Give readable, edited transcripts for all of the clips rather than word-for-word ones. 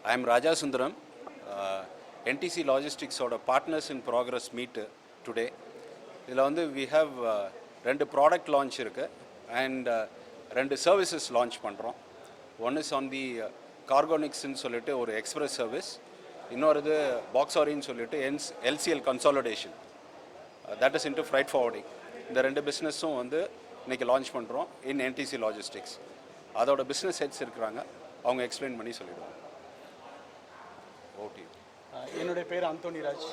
I am Raja Sundaram, NTC Logistics or Partners in Progress meet today. We have two product launch and two services launch. One is on the Cargonix or Xpress service. Another Boxory LCL consolidation. That is into freight forwarding. The two business launch in NTC Logistics. That's the business heads அவங்க explain பண்ணி சொல்லிடுவாங்க. Okay. என்னோட பேர் Anthony Raj.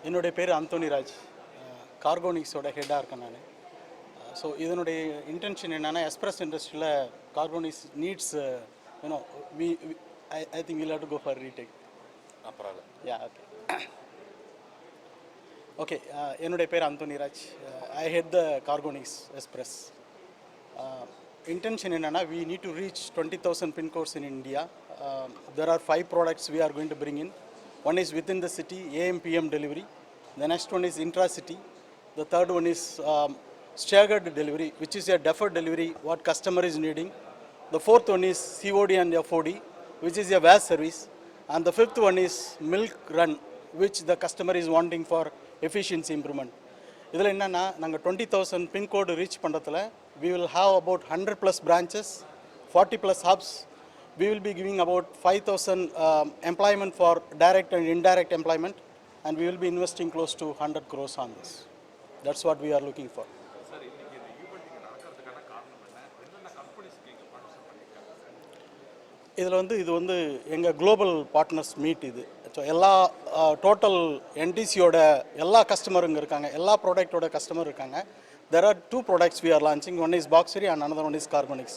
என்னோட பேர் Anthony Raj. கார்கோனிக்ஸோட ஹெட்டாக இருக்கேன் நான். So இதனுடைய இன்டென்ஷன் என்னென்னா எக்ஸ்பிரஸ் இண்டஸ்ட்ரியில் கார்கோனிக்ஸ் needs I think we'll have to go for retake. அப்புறம் yeah, okay. Okay, என்னோட பேர் Anthony Raj. I head the Cargonix Xpress. Intention என்னன்னா we need to reach 20,000 pin codes in India. There are 5 products we are going to bring in. One is within the city, AM PM delivery. The next one is intra-city. The third one is staggered delivery, which is a deferred delivery, what customer is needing. The fourth one is COD and FOD, which is a VAS service. And the fifth one is milk run, which the customer is wanting for efficiency improvement. இதில் என்னென்னா நாங்கள் 20,000 pincode reach பண்ணுறதுல we will have about 100 plus branches, 40 plus hubs. We will be giving about 5,000 employment for direct and indirect employment, and we will be investing close to 100 crores on this. That's what we are looking for. இது எங்கள் global partners meet இது. So எல்லா total என்டிசியோட எல்லா கஸ்டமருங்க இருக்காங்க, எல்லா ப்ராடக்டோட customer இருக்காங்க. There are 2 products we are launching. One is Boxory and another one is Cargonix.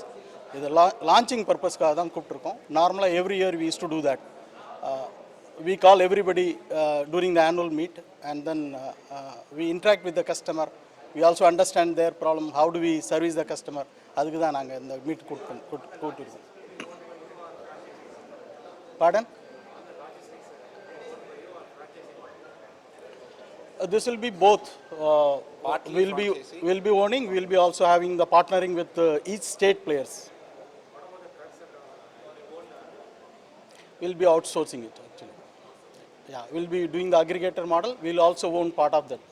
இது launching purpose-காக தான் கூப்பிட்டுருக்கோம். நார்மலாக every year we used to do that. We call everybody during the annual meet, and then we interact with the customer. We also understand their problem. How do we service the customer? அதுக்கு தான் நாங்கள் இந்த meet கூப்பிட்டுருக்கோம். Pardon? This will be both. We'll be owning. We'll be also having the partnering with each state players. We'll be outsourcing it actually. Yeah, we'll be doing the aggregator model. We'll also own part of that.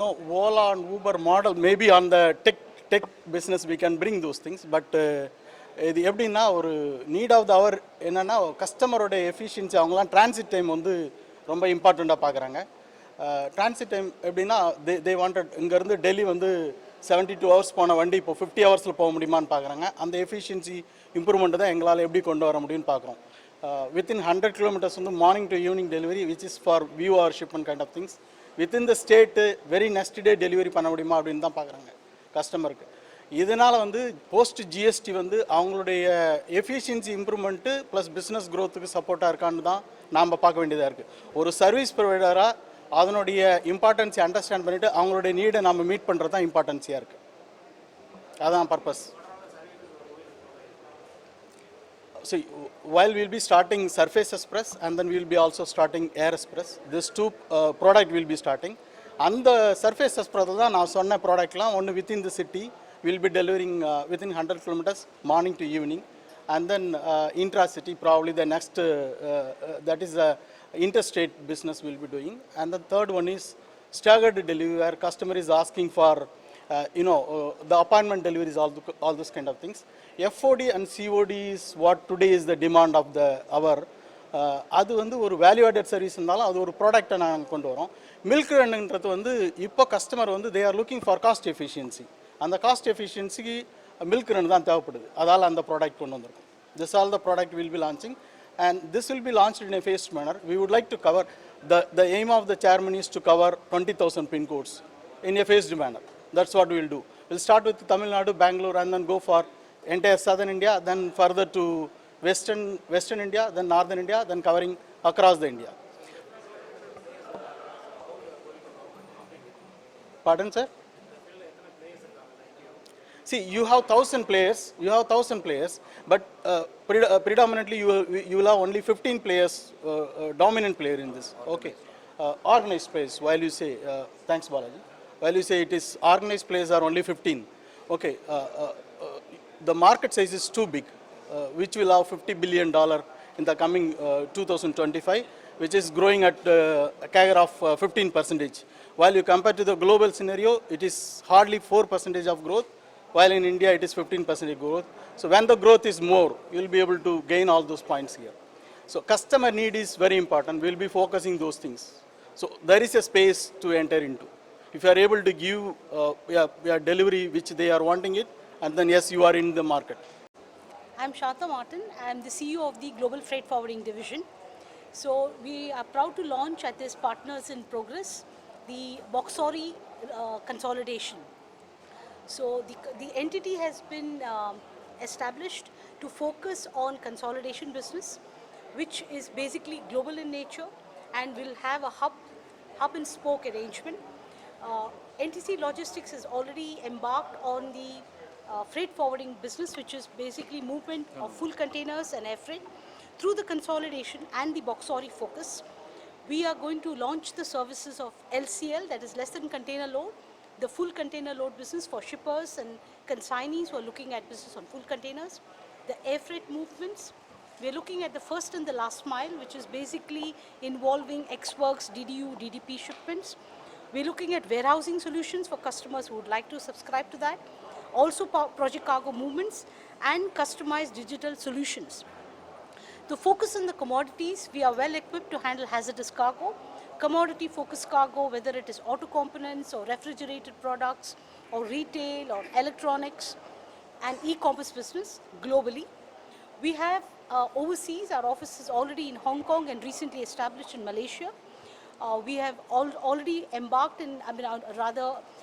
No, Ola and Uber model maybe on the tech business we can bring those things, but இது எப்படின்னா ஒரு need of the அவர் என்னென்னா கஸ்டமரோட efficiency அவங்களாம் transit time ரொம்ப இம்பார்ட்டண்ட்டாக பார்க்குறாங்க. Transit time எப்படின்னா தே வாண்டட் இங்கேருந்து டெல்லி 72 hours போன வண்டி இப்போ 50 hours போக முடியுமான்னு பார்க்குறாங்க. அந்த எஃபிஷியன்சி இம்ப்ரூவ்மெண்ட் தான் எங்களால் எப்படி கொண்டு வர முடியும்னு பார்க்குறோம். Within 100 kilometers morning to evening delivery, which is for view or shipment kind of things. Within the state very next day delivery பண்ண முடியுமா அப்படின்னு தான் பார்க்குறாங்க கஸ்டமருக்கு. இதனால் போஸ்ட் ஜிஎஸ்டி அவங்களுடைய எஃபிஷியன்சி இம்ப்ரூவ்மெண்ட்டு ப்ளஸ் பிஸ்னஸ் க்ரோத்துக்கு சப்போர்ட்டாக இருக்கான்னு தான் நாம் பார்க்க வேண்டியதாக இருக்குது. ஒரு சர்வீஸ் ப்ரொவைடராக அதனுடைய இம்பார்ட்டன்ஸை அண்டர்ஸ்டாண்ட் பண்ணிவிட்டு அவங்களுடைய நீடை நம்ம மீட் பண்ணுறது தான் இம்பார்ட்டன்ஸியாக இருக்குது. அதுதான் purpose. So while we'll be starting Surface Express and then we'll be also starting Air Express, these 2 product will be starting. And the Surface Express தான் நான் சொன்ன ப்ராடக்ட்லாம் ஒன்று within the city. We'll be delivering within 100 kilometers morning to evening, and then intra-city probably the next, that is the interstate business we'll be doing. And the third one is staggered delivery, where customer is asking for, the appointment deliveries, all those kind of things. FOD and COD is what today is the demand of the hour. அது ஒரு value added service இருந்தாலும் அது ஒரு ப்ராடக்டை நாங்கள் கொண்டு வரோம். Milk ரன்ன்றது இப்போ customer they are looking for cost efficiency. அந்த காஸ்ட் எஃபிஷியன்சிக்கு மில்க் ரன் தான் தேவைப்படுது. அதால் அந்த ப்ராடக்ட் கொண்டு வந்திருக்கோம். This all the product will be launching, and this will be launched in a phased manner. We would like to cover the aim of the chairman is to cover 20,000 pin codes in a phased manner. That's what we will do. We'll start with Tamil Nadu, Bangalore, and then go for entire southern India, then further to western India, then northern India, then covering across the India. Pardon, sir? See, you have 1,000 players, but predominantly you will have only 15 players, dominant player in this. Okay. organized players, while you say, thanks Balaji, while you say it is organized players are only 15, okay, the market size is too big, which will have $50 billion in the coming 2025, which is growing at a CAGR of 15%. While you compare to the global scenario, it is hardly 4% of growth, while in India it is 15% growth. So when the growth is more, you will be able to gain all those points here. So customer need is very important. We will be focusing those things. So there is a space to enter into. If you are able to give delivery which they are wanting it, and then yes, you are in the market. I'm Shanta Martin. I'm the CEO of the Global Freight Forwarding Division. So we are proud to launch at this Partners in Progress the Boxory consolidation. So the entity has been established to focus on consolidation business, which is basically global in nature and will have a hub and spoke arrangement. NTC Logistics has already embarked on the freight forwarding business, which is basically movement of full containers and air freight. Through the consolidation and the Boxory focus, we are going to launch the services of LCL, that is less than container load, the full container load business for shippers and consignees who are looking at business on full containers, the air freight movements. We are looking at the first and the last mile, which is basically involving Xworks, DDU, DDP shipments. We're looking at warehousing solutions for customers who would like to subscribe to that. Also project cargo movements and customized digital solutions. To focus on the commodities, we are well equipped to handle hazardous cargo, commodity focused cargo, whether it is auto components or refrigerated products or retail or electronics and e-commerce business globally. We have overseas, our office is already in Hong Kong and recently established in Malaysia. We have already embarked in,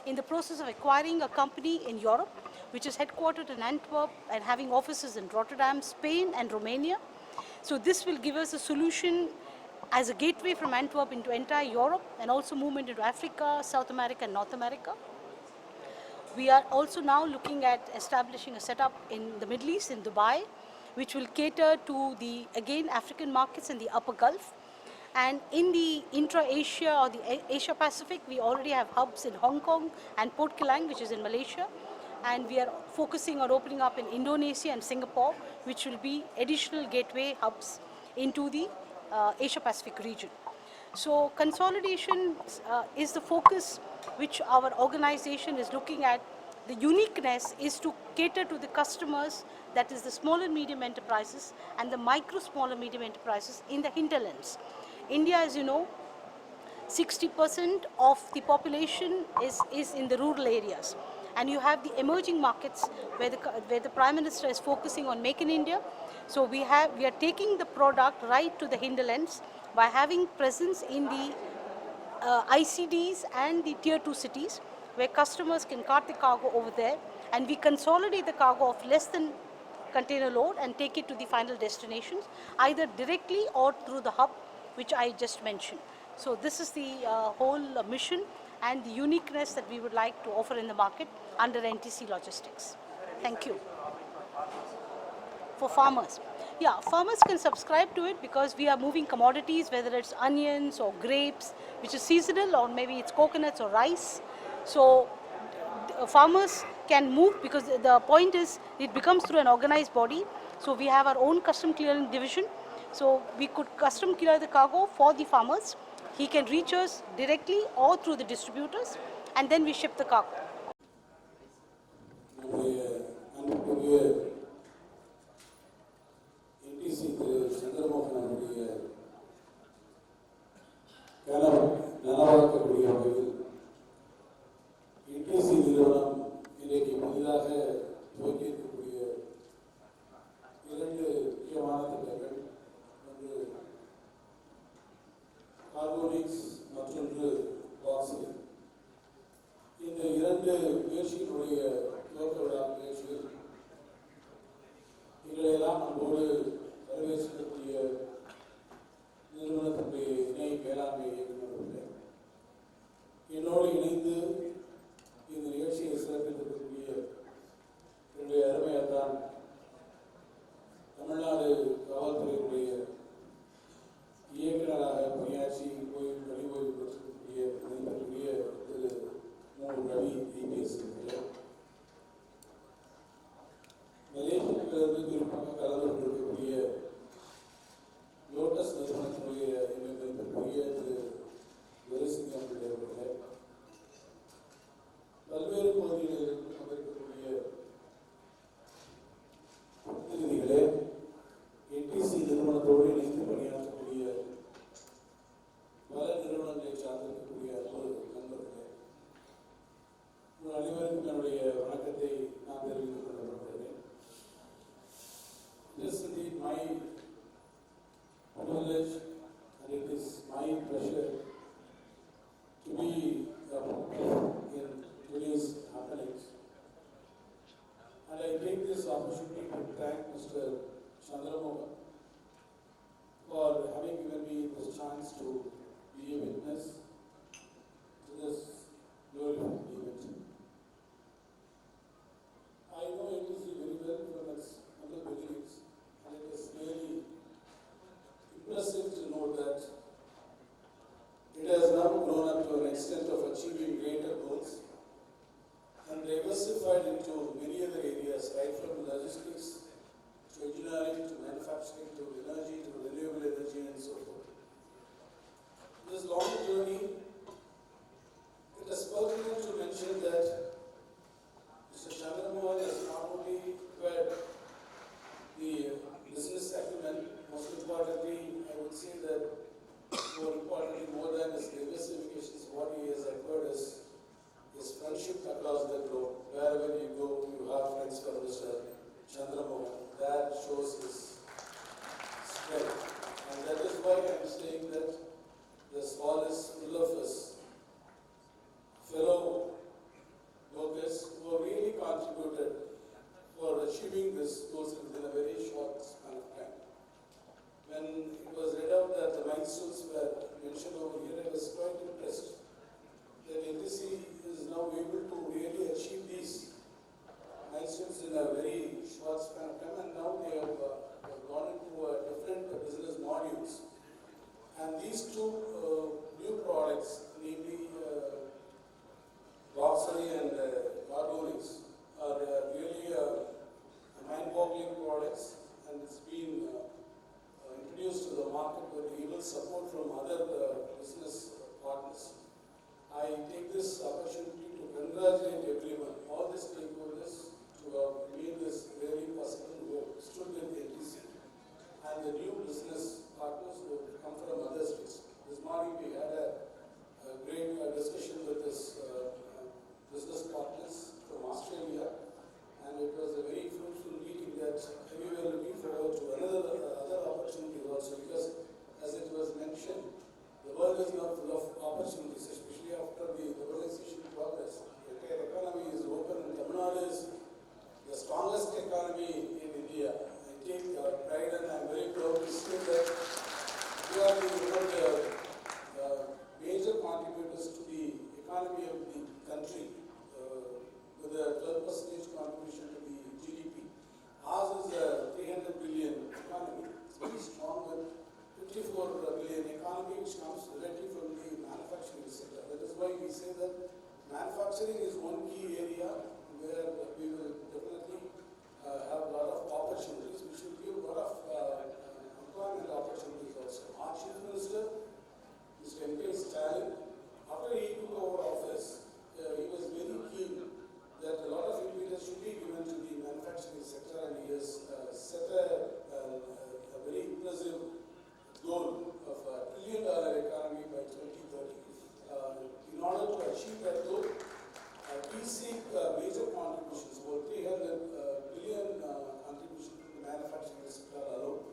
in the process of acquiring a company in Europe, which is headquartered in Antwerp and having offices in Rotterdam, Spain and Romania. So this will give us a solution as a gateway from Antwerp into entire Europe and also movement into Africa, South America and North America. We are also now looking at establishing a setup in the Middle East, in Dubai, which will cater to the, again, African markets in the Upper Gulf. And in the intra-Asia or the Asia-Pacific, we already have hubs in Hong Kong and Port Kelang, which is in Malaysia. And we are focusing on opening up in Indonesia and Singapore, which will be additional gateway hubs into the Asia-Pacific region. So consolidation is the focus which our organization is looking at. The uniqueness is to cater to the customers, that is the small and medium enterprises and the micro, small and medium enterprises in the hinterlands. India, as you know, 60% of the population is in the rural areas. And you have the emerging markets where the Prime Minister is focusing on Make in India. So we are taking the product right to the hinterlands by having presence in the ICDs and the tier 2 cities where customers can cart the cargo over there, and we consolidate the cargo of less than container load and take it to the final destinations, either directly or through the hub, which I just mentioned. So this is the whole mission and the uniqueness that we would like to offer in the market under NTC Logistics. Thank you. For farmers. Yeah, farmers can subscribe to it because we are moving commodities, whether it's onions or grapes, which is seasonal, or maybe it's coconuts or rice. So farmers can move because the point is it becomes through an organized body. So we have our own custom clearing division. So we could custom clear the cargo for the farmers. He can reach us directly or through the distributors, and then we ship the cargo. Cargonix மற்றொன்று Boxory. இந்த இரண்டு And I take this opportunity to thank Mr. Chandramohan for having given me this chance to be a witness to this glorious event. I know NTC very well from its humble beginnings, and it is really impressive to know that it has now grown up to an extent of achieving greater goals and diversified into many other areas, right from logistics to engineering to manufacturing to energy to renewable energy and so forth. This long journey, it is pertinent to mention that Mr. Chandramohan has not only acquired the business acumen, most importantly, I would say that more importantly, more than his diversifications, what he has acquired is his friendship across the globe. Wherever you go, you have friends from Mr. Chandramohan. That shows his strength. And that is why I am saying that this hall is full of his fellow workers who have really contributed for achieving this goals within a very short span of time. When it was read out that the milestones were mentioned over here, I was quite impressed that NTC is now able to really achieve these milestones in a very short span of time, and now they have gone into different business modules. And these two new products, namely Boxory and Cargonix, are really mind-boggling products, and it's been introduced to the market with able support from other business partners. I take this opportunity to congratulate everyone, all the stakeholders, to have made this really possible, who have stood with NTC, and the new business partners who have come from other states. This morning we had a great discussion with this business partners from Australia, and it was a very fruitful meeting that we were looking forward to other opportunities also, because as it was mentioned, the world is now full of opportunities, especially after the globalization progress. The entire economy is open, and Tamil Nadu is the strongest economy in India. I take pride, and I am very proud to say that we are the major contributors to the economy of the country, with a 12% contribution to the GDP. Ours is a 300 billion economy. It's very strong, with 54 billion economy, which comes directly from the manufacturing sector. That is why we say that manufacturing is one key area where we will definitely have a lot of opportunities. We should give a lot of employment opportunities also. Our Chief Minister, Mr. M.K. Stalin, after he took over office, he was very keen that a lot of impetus should be given to the manufacturing sector, and he has set a very impressive goal of a $1 trillion economy by 2030. In order to achieve that goal, we seek major contributions, about 300 billion contribution to the manufacturing sector alone.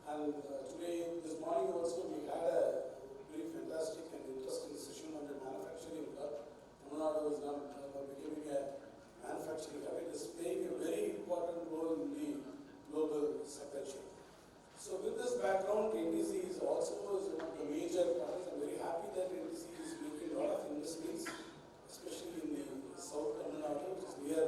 And today, this morning also, we had a very fantastic and interesting session on the manufacturing hub. Tamil Nadu is now becoming a manufacturing hub. It is playing a very important role in the global supply chain. So with this background, NTC is also one of the major partners. I'm very happy that NTC is making a lot of investments, especially in the South Tamil Nadu, which is near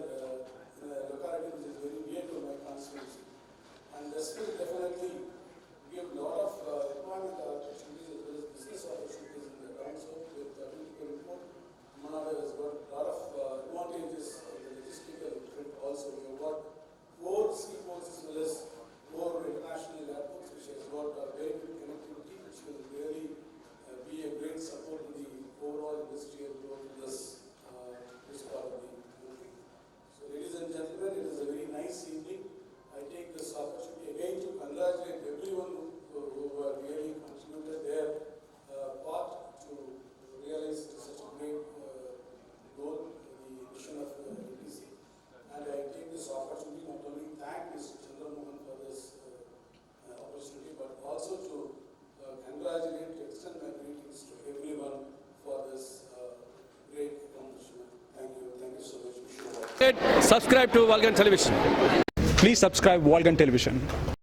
subscribe to Vulcan Television. Please subscribe Volgan Television.